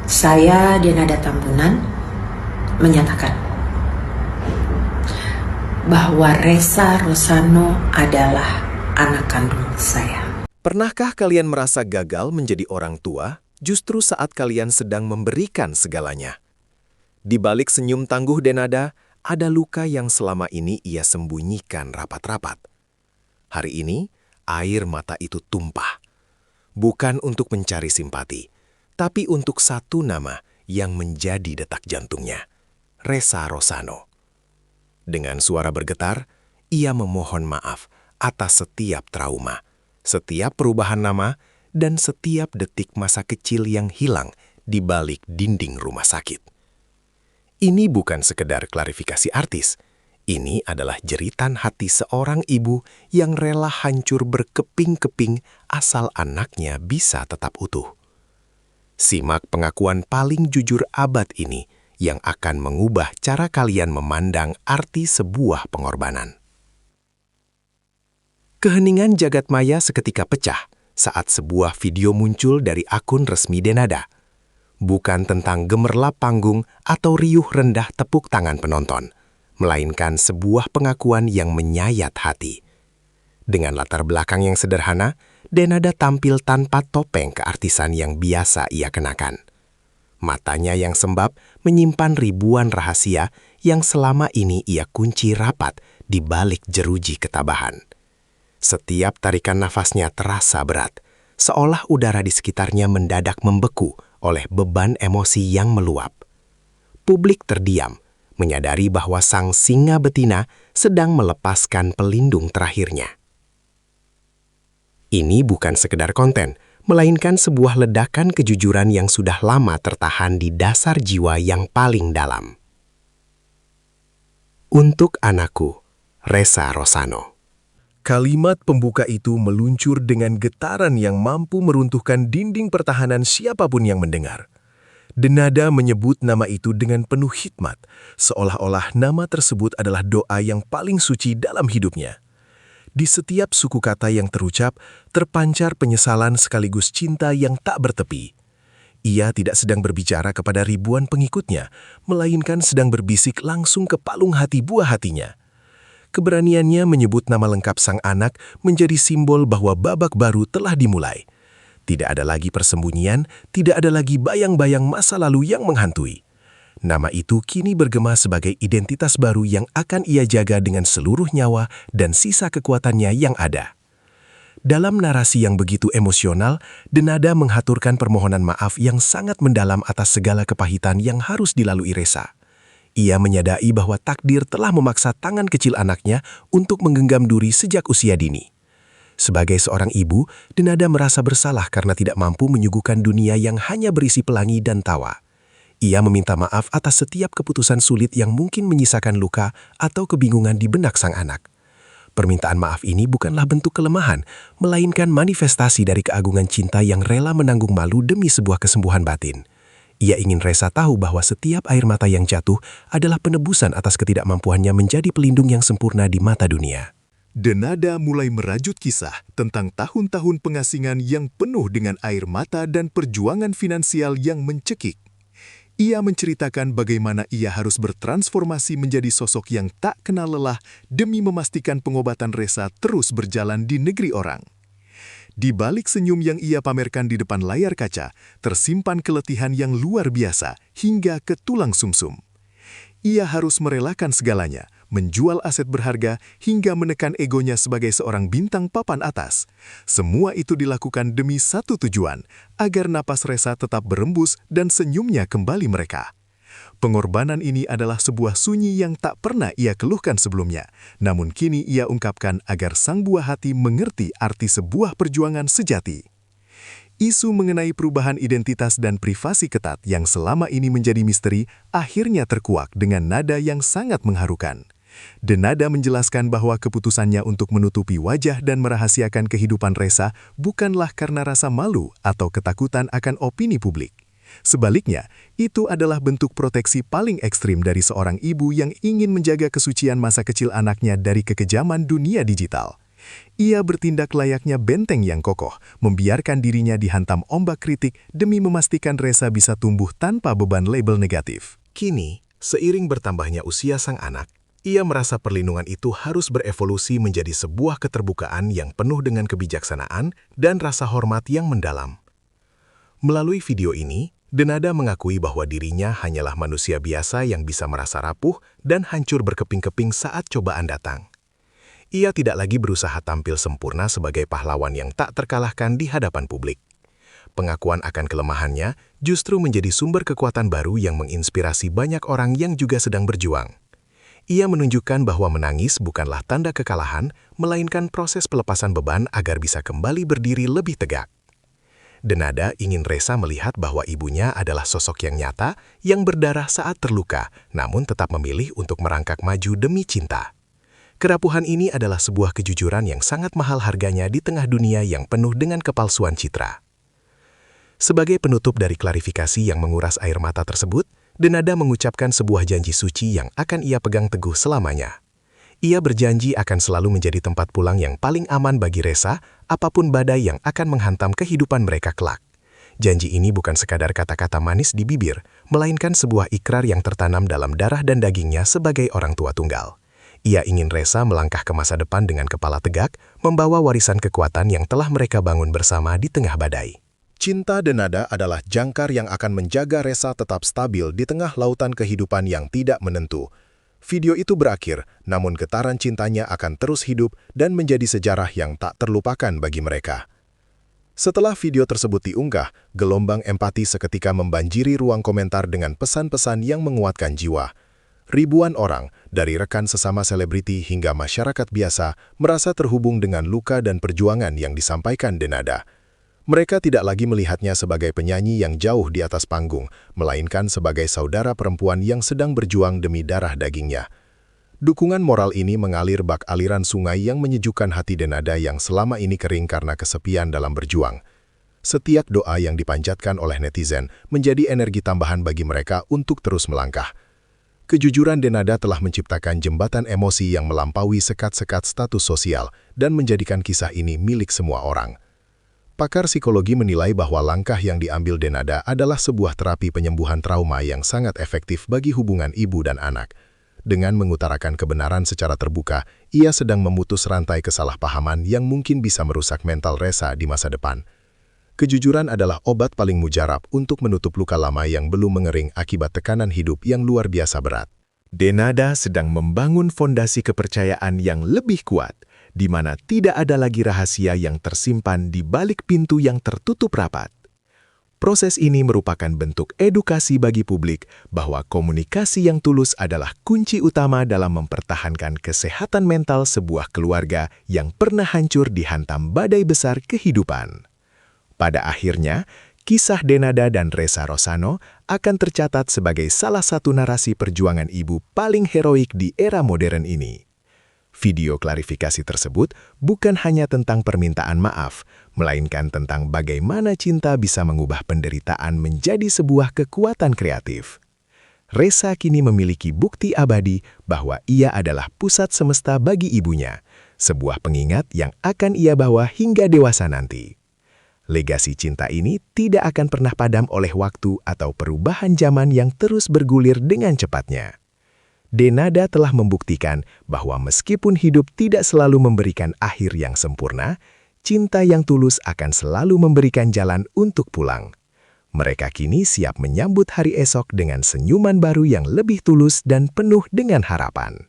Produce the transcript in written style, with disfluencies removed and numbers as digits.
Saya, Denada Tambunan, menyatakan bahwa Ressa Rosano adalah anak kandung saya. Pernahkah kalian merasa gagal menjadi orang tua justru saat kalian sedang memberikan segalanya? Di balik senyum tangguh Denada, ada luka yang selama ini ia sembunyikan rapat-rapat. Hari ini, air mata itu tumpah. Bukan untuk mencari simpati, tapi untuk satu nama yang menjadi detak jantungnya, Ressa Rosano. Dengan suara bergetar, ia memohon maaf atas setiap trauma, setiap perubahan nama, dan setiap detik masa kecil yang hilang di balik dinding rumah sakit. Ini bukan sekedar klarifikasi artis. Ini adalah jeritan hati seorang ibu yang rela hancur berkeping-keping asal anaknya bisa tetap utuh. Simak pengakuan paling jujur abad ini yang akan mengubah cara kalian memandang arti sebuah pengorbanan. Keheningan jagat maya seketika pecah saat sebuah video muncul dari akun resmi Denada. Bukan tentang gemerlap panggung atau riuh rendah tepuk tangan penonton, melainkan sebuah pengakuan yang menyayat hati. Dengan latar belakang yang sederhana, Denada tampil tanpa topeng keartisan yang biasa ia kenakan. Matanya yang sembab menyimpan ribuan rahasia yang selama ini ia kunci rapat di balik jeruji ketabahan. Setiap tarikan nafasnya terasa berat, seolah udara di sekitarnya mendadak membeku oleh beban emosi yang meluap. Publik terdiam, menyadari bahwa sang singa betina sedang melepaskan pelindung terakhirnya. Ini bukan sekedar konten, melainkan sebuah ledakan kejujuran yang sudah lama tertahan di dasar jiwa yang paling dalam. Untuk anakku, Ressa Rosano. Kalimat pembuka itu meluncur dengan getaran yang mampu meruntuhkan dinding pertahanan siapapun yang mendengar. Denada menyebut nama itu dengan penuh hikmat, seolah-olah nama tersebut adalah doa yang paling suci dalam hidupnya. Di setiap suku kata yang terucap, terpancar penyesalan sekaligus cinta yang tak bertepi. Ia tidak sedang berbicara kepada ribuan pengikutnya, melainkan sedang berbisik langsung ke palung hati buah hatinya. Keberaniannya menyebut nama lengkap sang anak menjadi simbol bahwa babak baru telah dimulai. Tidak ada lagi persembunyian, tidak ada lagi bayang-bayang masa lalu yang menghantui. Nama itu kini bergema sebagai identitas baru yang akan ia jaga dengan seluruh nyawa dan sisa kekuatannya yang ada. Dalam narasi yang begitu emosional, Denada menghaturkan permohonan maaf yang sangat mendalam atas segala kepahitan yang harus dilalui Ressa. Ia menyadari bahwa takdir telah memaksa tangan kecil anaknya untuk menggenggam duri sejak usia dini. Sebagai seorang ibu, Denada merasa bersalah karena tidak mampu menyuguhkan dunia yang hanya berisi pelangi dan tawa. Ia meminta maaf atas setiap keputusan sulit yang mungkin menyisakan luka atau kebingungan di benak sang anak. Permintaan maaf ini bukanlah bentuk kelemahan, melainkan manifestasi dari keagungan cinta yang rela menanggung malu demi sebuah kesembuhan batin. Ia ingin Ressa tahu bahwa setiap air mata yang jatuh adalah penebusan atas ketidakmampuannya menjadi pelindung yang sempurna di mata dunia. Denada mulai merajut kisah tentang tahun-tahun pengasingan yang penuh dengan air mata dan perjuangan finansial yang mencekik. Ia menceritakan bagaimana ia harus bertransformasi menjadi sosok yang tak kenal lelah demi memastikan pengobatan Ressa terus berjalan di negeri orang. Di balik senyum yang ia pamerkan di depan layar kaca, tersimpan keletihan yang luar biasa hingga ke tulang sumsum. Ia harus merelakan segalanya, menjual aset berharga hingga menekan egonya sebagai seorang bintang papan atas. Semua itu dilakukan demi satu tujuan, agar napas Ressa tetap berembus dan senyumnya kembali mereka. Pengorbanan ini adalah sebuah sunyi yang tak pernah ia keluhkan sebelumnya, namun kini ia ungkapkan agar sang buah hati mengerti arti sebuah perjuangan sejati. Isu mengenai perubahan identitas dan privasi ketat yang selama ini menjadi misteri akhirnya terkuak dengan nada yang sangat mengharukan. Denada menjelaskan bahwa keputusannya untuk menutupi wajah dan merahasiakan kehidupan Ressa bukanlah karena rasa malu atau ketakutan akan opini publik. Sebaliknya, itu adalah bentuk proteksi paling ekstrim dari seorang ibu yang ingin menjaga kesucian masa kecil anaknya dari kekejaman dunia digital. Ia bertindak layaknya benteng yang kokoh, membiarkan dirinya dihantam ombak kritik demi memastikan Resa bisa tumbuh tanpa beban label negatif. Kini, seiring bertambahnya usia sang anak, ia merasa perlindungan itu harus berevolusi menjadi sebuah keterbukaan yang penuh dengan kebijaksanaan dan rasa hormat yang mendalam. Melalui video ini, Denada mengakui bahwa dirinya hanyalah manusia biasa yang bisa merasa rapuh dan hancur berkeping-keping saat cobaan datang. Ia tidak lagi berusaha tampil sempurna sebagai pahlawan yang tak terkalahkan di hadapan publik. Pengakuan akan kelemahannya justru menjadi sumber kekuatan baru yang menginspirasi banyak orang yang juga sedang berjuang. Ia menunjukkan bahwa menangis bukanlah tanda kekalahan, melainkan proses pelepasan beban agar bisa kembali berdiri lebih tegak. Denada ingin Resa melihat bahwa ibunya adalah sosok yang nyata, yang berdarah saat terluka, namun tetap memilih untuk merangkak maju demi cinta. Kerapuhan ini adalah sebuah kejujuran yang sangat mahal harganya di tengah dunia yang penuh dengan kepalsuan citra. Sebagai penutup dari klarifikasi yang menguras air mata tersebut, Denada mengucapkan sebuah janji suci yang akan ia pegang teguh selamanya. Ia berjanji akan selalu menjadi tempat pulang yang paling aman bagi Resa, apapun badai yang akan menghantam kehidupan mereka kelak. Janji ini bukan sekadar kata-kata manis di bibir, melainkan sebuah ikrar yang tertanam dalam darah dan dagingnya sebagai orang tua tunggal. Ia ingin Resa melangkah ke masa depan dengan kepala tegak, membawa warisan kekuatan yang telah mereka bangun bersama di tengah badai. Cinta Denada adalah jangkar yang akan menjaga Resa tetap stabil di tengah lautan kehidupan yang tidak menentu. Video itu berakhir, namun getaran cintanya akan terus hidup dan menjadi sejarah yang tak terlupakan bagi mereka. Setelah video tersebut diunggah, gelombang empati seketika membanjiri ruang komentar dengan pesan-pesan yang menguatkan jiwa. Ribuan orang, dari rekan sesama selebriti hingga masyarakat biasa, merasa terhubung dengan luka dan perjuangan yang disampaikan Denada. Mereka tidak lagi melihatnya sebagai penyanyi yang jauh di atas panggung, melainkan sebagai saudara perempuan yang sedang berjuang demi darah dagingnya. Dukungan moral ini mengalir bak aliran sungai yang menyejukkan hati Denada yang selama ini kering karena kesepian dalam berjuang. Setiap doa yang dipanjatkan oleh netizen menjadi energi tambahan bagi mereka untuk terus melangkah. Kejujuran Denada telah menciptakan jembatan emosi yang melampaui sekat-sekat status sosial dan menjadikan kisah ini milik semua orang. Pakar psikologi menilai bahwa langkah yang diambil Denada adalah sebuah terapi penyembuhan trauma yang sangat efektif bagi hubungan ibu dan anak. Dengan mengutarakan kebenaran secara terbuka, ia sedang memutus rantai kesalahpahaman yang mungkin bisa merusak mental Resa di masa depan. Kejujuran adalah obat paling mujarab untuk menutup luka lama yang belum mengering akibat tekanan hidup yang luar biasa berat. Denada sedang membangun fondasi kepercayaan yang lebih kuat, di mana tidak ada lagi rahasia yang tersimpan di balik pintu yang tertutup rapat. Proses ini merupakan bentuk edukasi bagi publik bahwa komunikasi yang tulus adalah kunci utama dalam mempertahankan kesehatan mental sebuah keluarga yang pernah hancur dihantam badai besar kehidupan. Pada akhirnya, kisah Denada dan Resa Rosano akan tercatat sebagai salah satu narasi perjuangan ibu paling heroik di era modern ini. Video klarifikasi tersebut bukan hanya tentang permintaan maaf, melainkan tentang bagaimana cinta bisa mengubah penderitaan menjadi sebuah kekuatan kreatif. Resa kini memiliki bukti abadi bahwa ia adalah pusat semesta bagi ibunya, sebuah pengingat yang akan ia bawa hingga dewasa nanti. Legasi cinta ini tidak akan pernah padam oleh waktu atau perubahan zaman yang terus bergulir dengan cepatnya. Denada telah membuktikan bahwa meskipun hidup tidak selalu memberikan akhir yang sempurna, cinta yang tulus akan selalu memberikan jalan untuk pulang. Mereka kini siap menyambut hari esok dengan senyuman baru yang lebih tulus dan penuh dengan harapan.